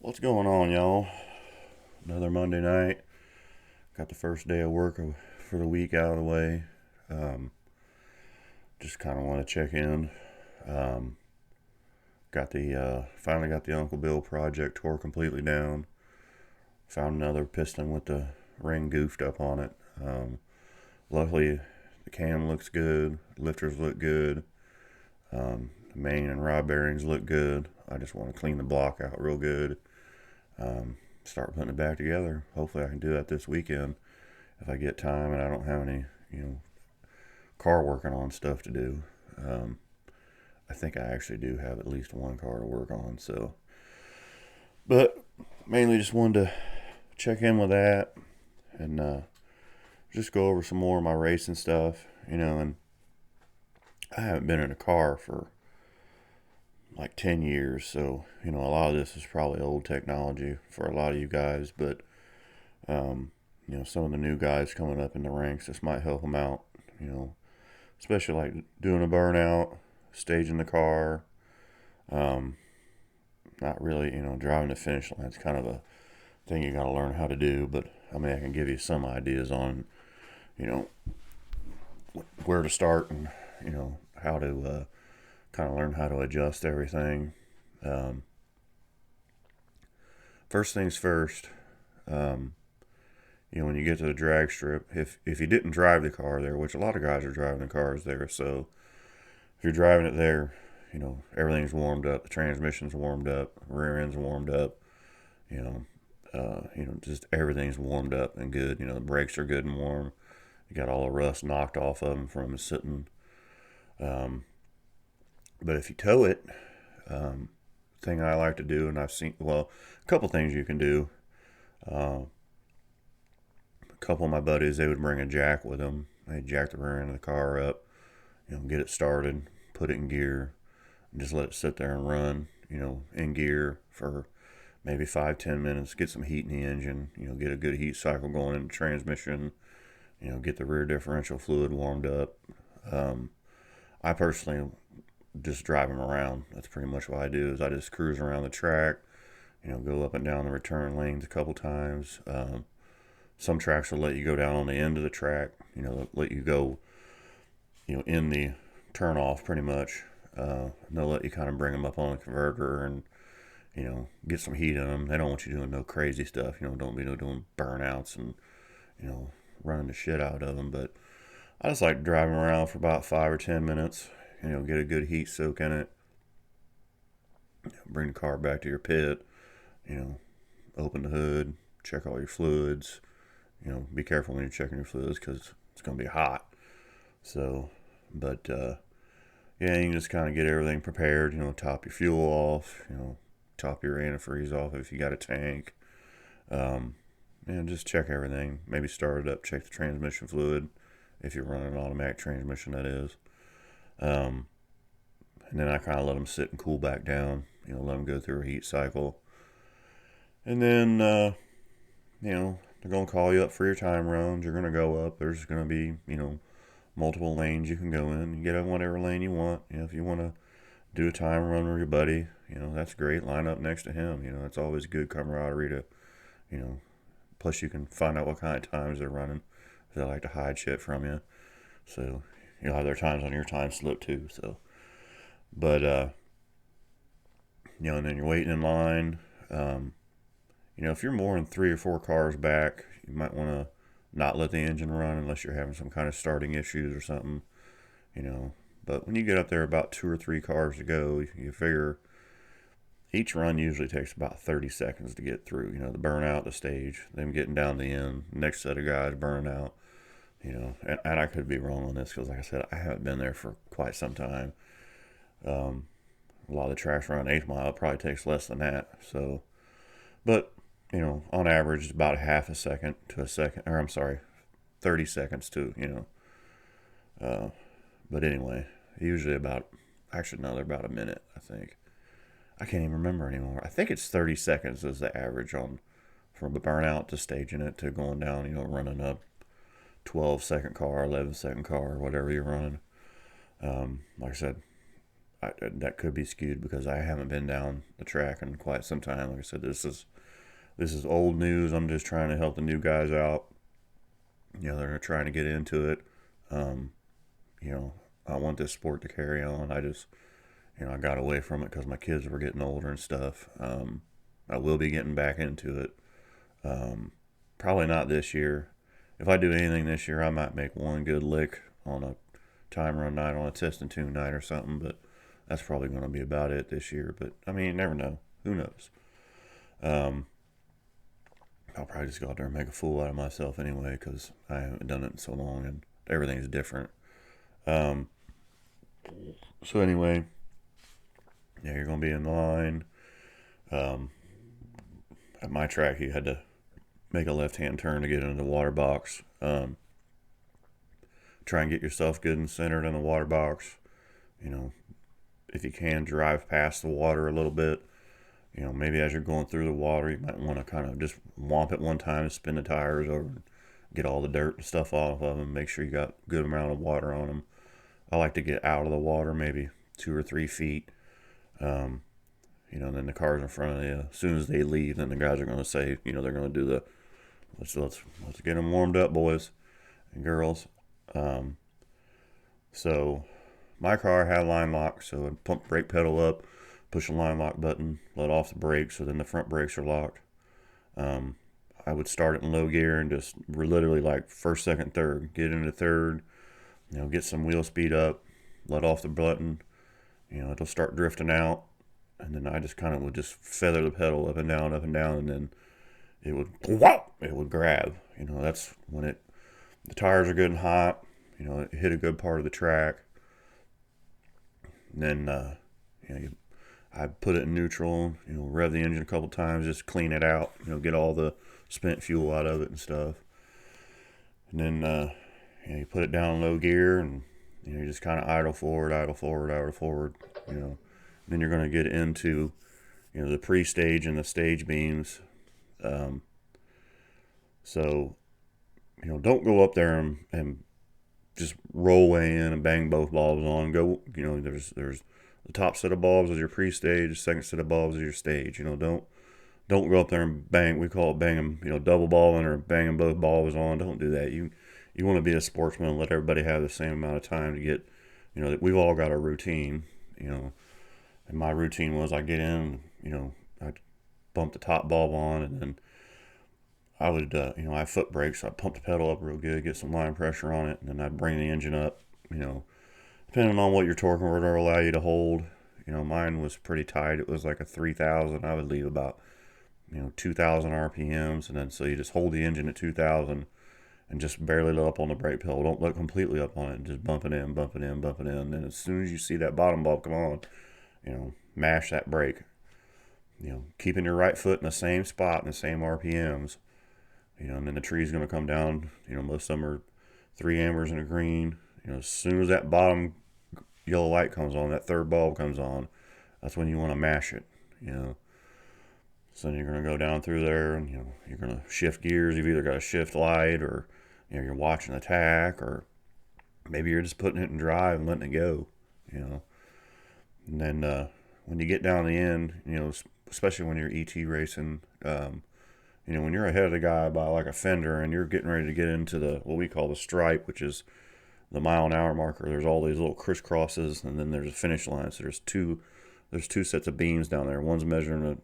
What's going on, y'all? Another Monday night. Got the first day of work for the week out of the way. Um, just kind of want to check in. Um, got the finally got the Uncle Bill project tore completely down. Found another piston with the ring goofed up on it. Luckily, the cam looks good. Lifters look good. The main and rod bearings look good. I just want to clean the block out real good. Start putting it back together. Hopefully, I can do that this weekend if I get time and I don't have any, car working on stuff to do. Um, I think I actually do have at least one car to work on. So, but mainly just wanted to check in with that and just go over some more of my racing stuff, And I haven't been in a car for like 10 years, so a lot of this is probably old technology for a lot of you guys, but um, some of the new guys coming up in the ranks, this might help them out, you know, especially like doing a burnout, staging the car, um, not really, driving the finish line. It's kind of a thing you got to learn how to do, but I mean, I can give you some ideas on, you know, where to start and, how to kind of learn how to adjust everything. Um, First things first, um, when you get to the drag strip, if you didn't drive the car there, which a lot of guys are driving the cars there, so if you're driving it there, everything's warmed up, the transmission's warmed up, rear end's warmed up, you know, just everything's warmed up and good. The brakes are good and warm. You got all the rust knocked off of them from sitting. Um, but if you tow it, um, thing I like to do, and I've seen, well, a couple things you can do. Uh, a couple of my buddies, they would bring a jack with them. They jack the rear end of the car up, get it started, put it in gear, and just let it sit there and run, in gear for maybe 5-10 minutes, get some heat in the engine, get a good heat cycle going in the transmission, get the rear differential fluid warmed up. Um, I personally just drive them around. That's pretty much what I do. Is I just cruise around the track, go up and down the return lanes a couple times. Some tracks will let you go down on the end of the track. Let you go, in the turn off pretty much. They'll let you kind of bring them up on the converter and get some heat in them. They don't want you doing no crazy stuff. Don't be doing burnouts and running the shit out of them. But I just like driving around for about 5 or 10 minutes. Get a good heat soak in it. Bring the car back to your pit. You know, Open the hood, check all your fluids. Be careful when you're checking your fluids because it's gonna be hot. So, but yeah, you can just kind of get everything prepared. Top your fuel off. Top your antifreeze off if you got a tank. Um, just check everything. Maybe start it up. Check the transmission fluid if you're running an automatic transmission. That is. Um, and then I kind of let them sit and cool back down. Let them go through a heat cycle. And then, they're going to call you up for your time runs. You're going to go up. There's going to be, multiple lanes you can go in. You get in whatever lane you want. If you want to do a time run with your buddy, that's great. Line up next to him. It's always good camaraderie to, you know, plus you can find out what kind of times they're running. If they like to hide shit from you. So you'll have their times on your time slip too. So, but, and then you're waiting in line. If you're more than 3 or 4 cars back, you might want to not let the engine run unless you're having some kind of starting issues or something, you know. But when you get up there about 2 or 3 cars to go, you figure each run usually takes about 30 seconds to get through. The burnout, the stage, them getting down the end, next set of guys burning out, and I could be wrong on this because, like I said, I haven't been there for quite some time. A lot of the tracks around 8th Mile probably takes less than that. So, but on average, it's about a half a second to a second, or I'm sorry, 30 seconds to, but anyway, usually actually, no, they're about a minute, I think. I can't even remember anymore. I think it's 30 seconds is the average from the burnout to staging it to going down, running a 12-second car, 11-second car, whatever you're running. Like I said, that could be skewed because I haven't been down the track in quite some time. Like I said, this is old news. I'm just trying to help the new guys out. They're trying to get into it. Um, you know, I want this sport to carry on. I got away from it because my kids were getting older and stuff. I will be getting back into it. Um, Probably not this year. If I do anything this year, I might make one good lick on a time run night, on a test and tune night or something, but that's probably going to be about it this year. But I mean, you never know. Who knows? Um, I'll probably just go out there and make a fool out of myself anyway because I haven't done it in so long and everything's different. Um, so anyway, yeah, you're going to be in line. Um, at my track, you had to make a left-hand turn to get into the water box. Try and get yourself good and centered in the water box. You know, if you can, drive past the water a little bit. Maybe as you're going through the water, you might want to kind of just womp it one time and spin the tires over and get all the dirt and stuff off of them. Make sure you got a good amount of water on them. I like to get out of the water maybe 2 or 3 feet. Um, then the cars in front of you, as soon as they leave, then the guys are going to say, they're going to do the let's get them warmed up, boys and girls. Um, so my car had line lock, so I'd pump brake pedal up, push the line lock button, let off the brakes, so then the front brakes are locked. Um, I would start it in low gear and just literally like first, second, third, get into third, get some wheel speed up, let off the button, it'll start drifting out, and then I just kind of would just feather the pedal up and down, and then it would grab. That's when the tires are good and hot. It hit a good part of the track. And then I put it in neutral. Rev the engine a couple times, just clean it out. Get all the spent fuel out of it and stuff. And then you put it down in low gear, and you just kind of idle forward, idle forward, idle forward. Then you're going to get into the pre-stage and the stage beams. So don't go up there and just roll way in and bang both bulbs on. Go, there's the top set of bulbs is your pre-stage, the second set of bulbs is your stage. Don't go up there and bang. We call it banging, double bulbing or banging both bulbs on. Don't do that. You want to be a sportsman and let everybody have the same amount of time to get, we've all got a routine, and my routine was I get in, I'd bump the top bulb on, and then I would, I have foot brakes, so I'd pump the pedal up real good, get some line pressure on it, and then I'd bring the engine up, depending on what your torque converter will allow you to hold. Mine was pretty tight. It was like a 3,000. I would leave about, 2,000 RPMs, and then so you just hold the engine at 2,000 and just barely let up on the brake pedal. Don't let completely up on it. Just bump it in, bump it in, bump it in. And then as soon as you see that bottom bulb come on, mash that brake. Keeping your right foot in the same spot in the same RPMs. And then the tree's going to come down. Most of them are 3 ambers and a green. As soon as that bottom yellow light comes on, that third bulb comes on, that's when you want to mash it. So you're going to go down through there, and you're going to shift gears. You've either got to shift light, or you're watching the tack, or maybe you're just putting it in drive and letting it go. And then when you get down the end, especially when you're ET racing, when you're ahead of the guy by like a fender and you're getting ready to get into what we call the stripe, which is the mile an hour marker. There's all these little crisscrosses, and then there's a finish line. So there's two sets of beams down there. One's measuring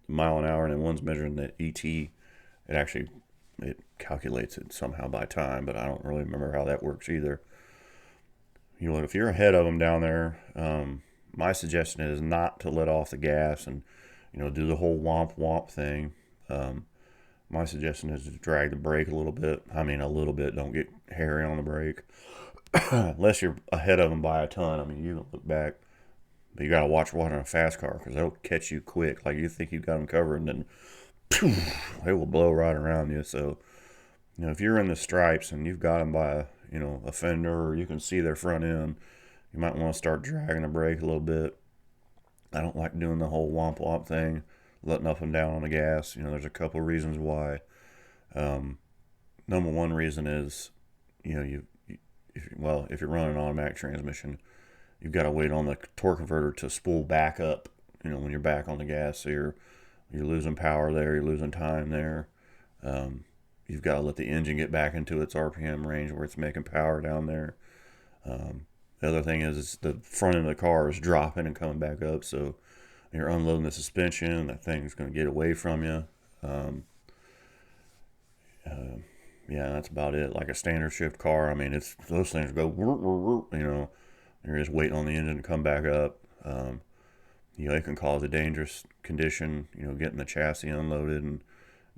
mile an hour, and then one's measuring the ET. It calculates it somehow by time, but I don't really remember how that works either. If you're ahead of them down there, my suggestion is not to let off the gas and do the whole womp womp thing. My suggestion is to drag the brake a little bit. I mean, a little bit. Don't get hairy on the brake. Unless you're ahead of them by a ton. I mean, you can look back. But you got to watch on a fast car because they'll catch you quick. Like you think you've got them covered, and then they will blow right around you. So, if you're in the stripes and you've got them by a fender, or you can see their front end, you might want to start dragging the brake a little bit. I don't like doing the whole womp womp thing, letting up and down on the gas. There's a couple of reasons why. Number one reason is, if you're running an automatic transmission, you've got to wait on the torque converter to spool back up. When you're back on the gas, so you're losing power there, you're losing time there. Um, you've got to let the engine get back into its RPM range where it's making power down there. The other thing is the front end of the car is dropping and coming back up, so you're unloading the suspension. That thing's going to get away from you. Um, uh, yeah, that's about it. Like a standard shift car, I mean, it's those things go, you're just waiting on the engine to come back up. It can cause a dangerous condition, getting the chassis unloaded and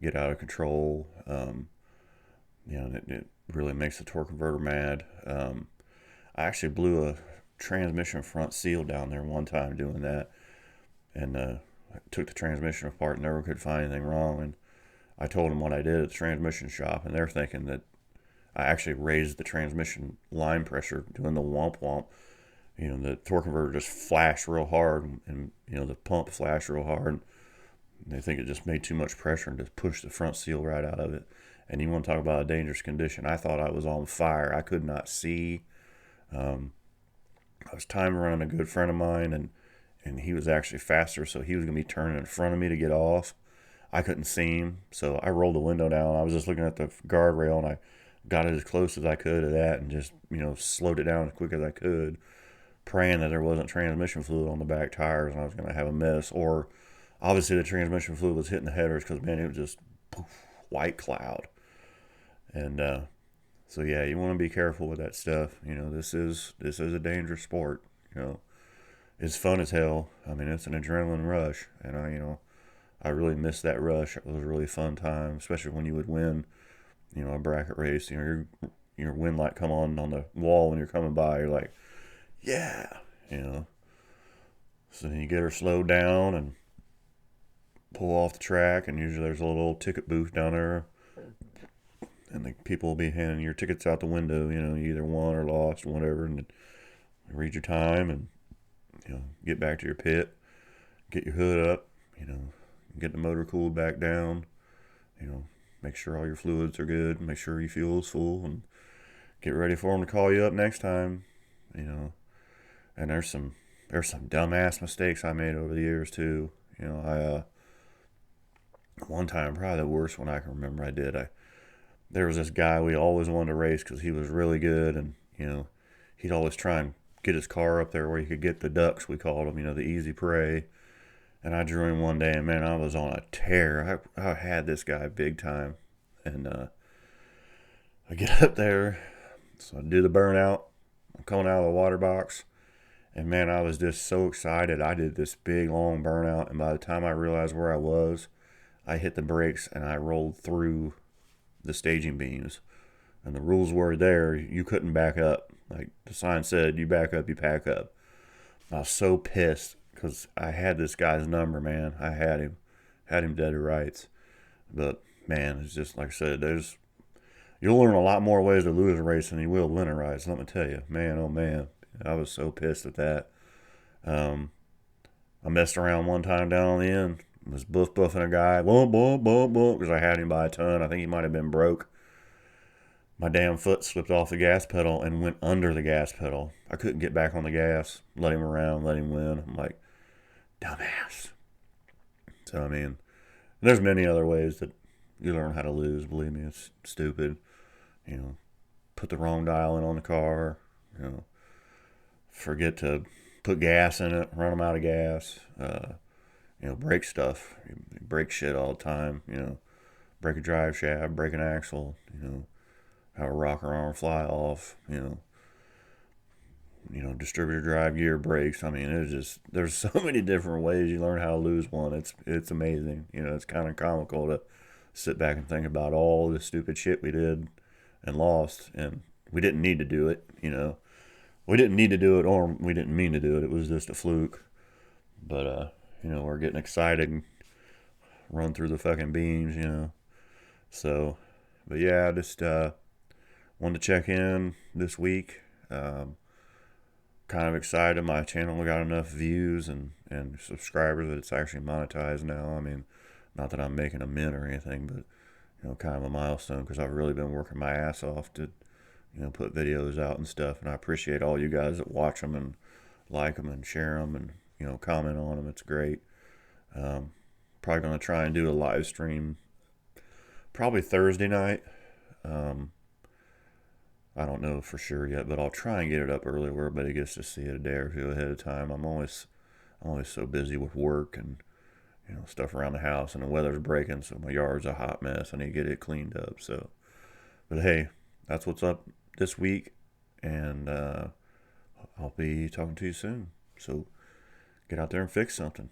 get out of control. It really makes the torque converter mad. I actually blew a transmission front seal down there one time doing that, and I took the transmission apart, never could find anything wrong. And I told them what I did at the transmission shop, and they're thinking that I actually raised the transmission line pressure doing the womp womp. The torque converter just flashed real hard, and the pump flashed real hard. They think it just made too much pressure and just pushed the front seal right out of it. And you want to talk about a dangerous condition? I thought I was on fire. I could not see. I was time running a good friend of mine, and he was actually faster, so he was going to be turning in front of me to get off. I couldn't see him, so I rolled the window down. I was just looking at the guardrail, and I got it as close as I could to that and just, slowed it down as quick as I could, praying that there wasn't transmission fluid on the back tires and I was going to have a mess. Or obviously the transmission fluid was hitting the headers because, man, it was just poof, white cloud. And so, yeah, you want to be careful with that stuff. This is a dangerous sport. It's fun as hell. I mean, it's an adrenaline rush, and I really missed that rush. It was a really fun time, especially when you would win, a bracket race. Your win light come on the wall when you're coming by. You're like, yeah, So then you get her slowed down and pull off the track, and usually there's a little ticket booth down there, and the people will be handing your tickets out the window. You either won or lost, or whatever, and read your time and get back to your pit, get your hood up, get the motor cooled back down, make sure all your fluids are good, make sure your fuel's full, and get ready for them to call you up next time. And there's some dumbass mistakes I made over the years too. I one time, probably the worst one I can remember I did. There was this guy we always wanted to race because he was really good, and he'd always try and get his car up there where he could get the ducks, we called them, the easy prey. And I drew him one day, and man, I was on a tear. I had this guy big time, and I get up there, so I do the burnout. I'm coming out of the water box, and man, I was just so excited. I did this big long burnout, and by the time I realized where I was, I hit the brakes and I rolled through the staging beams. And the rules were there, you couldn't back up. Like the sign said, you back up, you pack up. I was so pissed because I had this guy's number, man. I had him dead to rights. But man, it's just like I said, you'll learn a lot more ways to lose a race than you will win a race. Let me tell you, man, oh man, I was so pissed at that. I messed around one time down on the end. Was buffing a guy, because I had him by a ton. I think he might have been broke. My damn foot slipped off the gas pedal and went under the gas pedal. I couldn't get back on the gas. Let him around, let him win. I'm like, dumbass. So, I mean, there's many other ways that you learn how to lose. Believe me, it's stupid. Put the wrong dial in on the car. Forget to put gas in it, run them out of gas. Break stuff. You break shit all the time. Break a drive shaft, break an axle. Have a rocker arm fly off. Distributor drive gear breaks. I mean, there's so many different ways you learn how to lose one. It's amazing. It's kind of comical to sit back and think about all the stupid shit we did and lost, and we didn't need to do it. We didn't need to do it, or we didn't mean to do it. It was just a fluke. But we're getting excited and run through the fucking beams. So, but yeah, I just wanted to check in this week. Kind of excited. My channel got enough views and subscribers that it's actually monetized now. I mean, not that I'm making a mint or anything, but kind of a milestone because I've really been working my ass off to put videos out and stuff. And I appreciate all you guys that watch them and like them and share them and comment on them. It's great. Um, Probably gonna try and do a live stream probably Thursday night. Um, I don't know for sure yet, but I'll try and get it up early where everybody gets to see it a day or two ahead of time. I'm always so busy with work and stuff around the house, and the weather's breaking, so my yard's a hot mess. I need to get it cleaned up. So, but hey, that's what's up this week, and I'll be talking to you soon. So get out there and fix something.